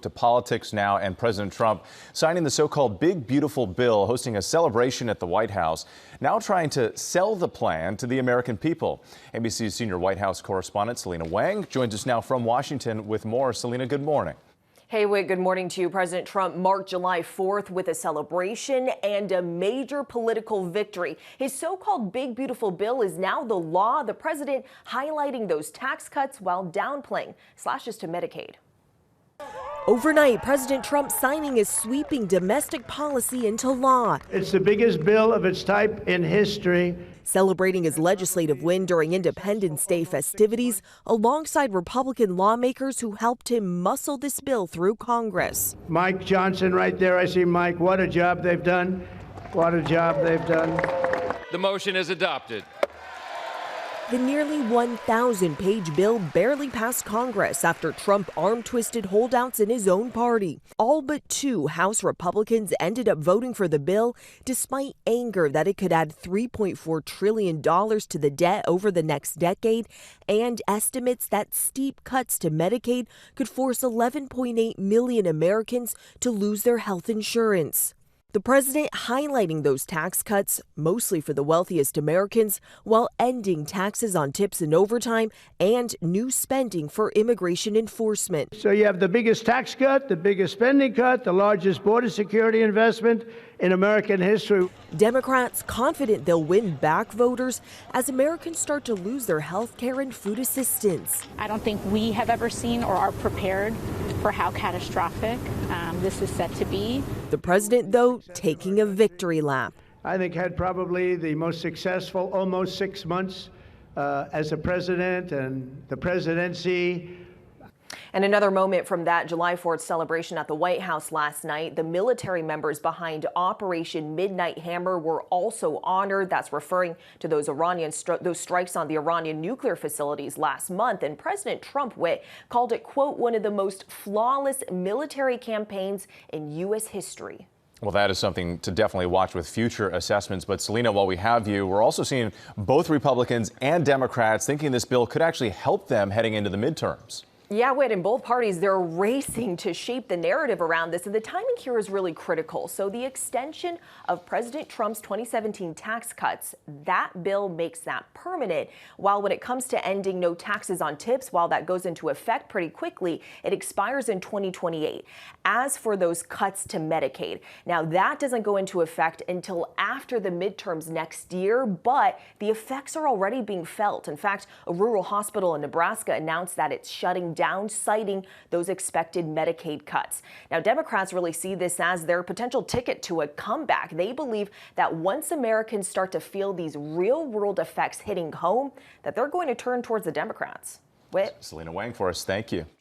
To politics now, and President Trump signing the so-called Big Beautiful Bill, hosting a celebration at the White House, now trying to sell the plan to the American people. ABC's senior White House correspondent Selena Wang joins us now from Washington with more. Selena, good morning. Hey, Whit, good morning to you. President Trump marked July 4th with a celebration and a major political victory. His so-called Big Beautiful Bill is now the law, the president highlighting those tax cuts while downplaying slashes to Medicaid. Overnight, President Trump signing his sweeping domestic policy into law. It's the biggest bill of its type in history. Celebrating his legislative win during Independence Day festivities alongside Republican lawmakers who helped him muscle this bill through Congress. Mike Johnson right there. I see Mike. What a job they've done. What a job they've done. The motion is adopted. The nearly 1,000-page bill barely passed Congress after Trump arm-twisted holdouts in his own party. All but two House Republicans ended up voting for the bill, despite anger that it could add $3.4 trillion to the debt over the next decade, and estimates that steep cuts to Medicaid could force 11.8 million Americans to lose their health insurance. The president highlighting those tax cuts, mostly for the wealthiest Americans, while ending taxes on tips and overtime and new spending for immigration enforcement. So you have the biggest tax cut, the biggest spending cut, the largest border security investment in American history. Democrats confident they'll win back voters as Americans start to lose their health care and food assistance. I don't think we have ever seen or are prepared for how catastrophic this is set to be. The president, though, taking a victory lap. I think had probably the most successful almost 6 months as a president and the presidency. And another moment from that July 4th celebration at the White House last night, the military members behind Operation Midnight Hammer were also honored. That's referring to those strikes on the Iranian nuclear facilities last month. And President Trump called it, quote, one of the most flawless military campaigns in U.S. history. Well, that is something to definitely watch with future assessments. But Selena, while we have you, we're also seeing both Republicans and Democrats thinking this bill could actually help them heading into the midterms. Yeah, Whit, in both parties, they're racing to shape the narrative around this, and the timing here is really critical. So the extension of President Trump's 2017 tax cuts, that bill makes that permanent. While when it comes to ending no taxes on tips, while that goes into effect pretty quickly, it expires in 2028. As for those cuts to Medicaid, now that doesn't go into effect until after the midterms next year, but the effects are already being felt. In fact, a rural hospital in Nebraska announced that it's shutting down, citing those expected Medicaid cuts. Now, Democrats really see this as their potential ticket to a comeback. They believe that once Americans start to feel these real-world effects hitting home, that they're going to turn towards the Democrats. Whit? Selena Wang for us. Thank you.